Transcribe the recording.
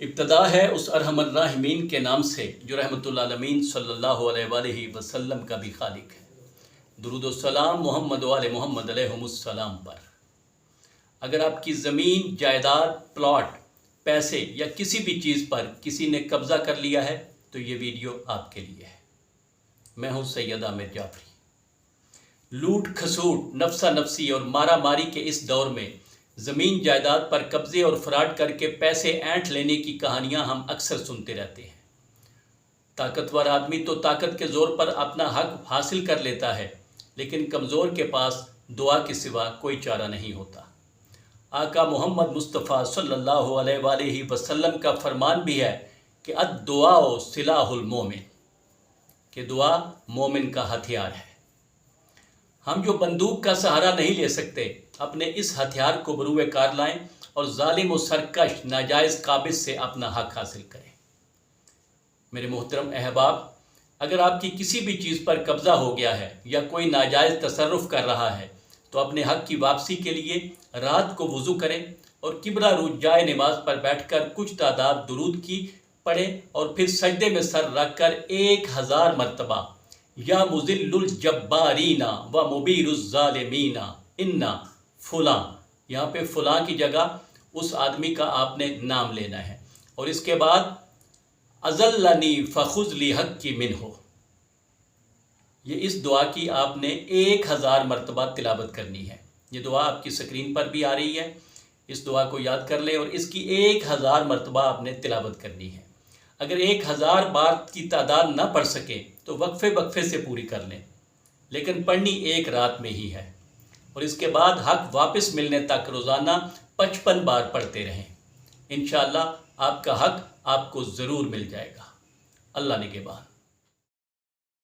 ابتدا ہے اس ارحم الراحمین کے نام سے جو رحمت العالمین صلی اللہ علیہ وسلم کا بھی خالق ہے۔ درود و سلام محمد و آل محمد علیہم السلام پر۔ اگر آپ کی زمین، جائیداد، پلاٹ، پیسے یا کسی بھی چیز پر کسی نے قبضہ کر لیا ہے تو یہ ویڈیو آپ کے لیے ہے۔ میں ہوں سید عامر جعفری۔ لوٹ کھسوٹ، نفسا نفسی اور مارا ماری کے اس دور میں زمین جائیداد پر قبضے اور فراڈ کر کے پیسے اینٹھ لینے کی کہانیاں ہم اکثر سنتے رہتے ہیں۔ طاقتور آدمی تو طاقت کے زور پر اپنا حق حاصل کر لیتا ہے، لیکن کمزور کے پاس دعا کے سوا کوئی چارہ نہیں ہوتا۔ آقا محمد مصطفیٰ صلی اللہ علیہ وآلہ وسلم کا فرمان بھی ہے کہ الدعاء سلاح المومن، کہ دعا مومن کا ہتھیار ہے۔ ہم جو بندوق کا سہارا نہیں لے سکتے، اپنے اس ہتھیار کو بروئے کار لائیں اور ظالم و سرکش ناجائز قابض سے اپنا حق حاصل کریں۔ میرے محترم احباب، اگر آپ کی کسی بھی چیز پر قبضہ ہو گیا ہے یا کوئی ناجائز تصرف کر رہا ہے تو اپنے حق کی واپسی کے لیے رات کو وضو کریں اور قبلہ روح جائے نماز پر بیٹھ کر کچھ تعداد درود کی پڑھیں اور پھر سجدے میں سر رکھ کر 1000 مرتبہ یا مذل الجبارین و مبیر الظالمین انا فلاں، یہاں پہ فلاں کی جگہ اس آدمی کا آپ نے نام لینا ہے، اور اس کے بعد اذلنی فخذ لی حقی منہ، یہ اس دعا کی آپ نے 1000 مرتبہ تلاوت کرنی ہے۔ یہ دعا آپ کی سکرین پر بھی آ رہی ہے، اس دعا کو یاد کر لیں اور اس کی 1000 مرتبہ آپ نے تلاوت کرنی ہے۔ اگر 1000 بار کی تعداد نہ پڑھ سکیں تو وقفے سے پوری کر لیں، لیکن پڑھنی ایک رات میں ہی ہے، اور اس کے بعد حق واپس ملنے تک روزانہ 55 بار پڑھتے رہیں۔ انشاءاللہ آپ کا حق آپ کو ضرور مل جائے گا۔ اللہ نگہبان۔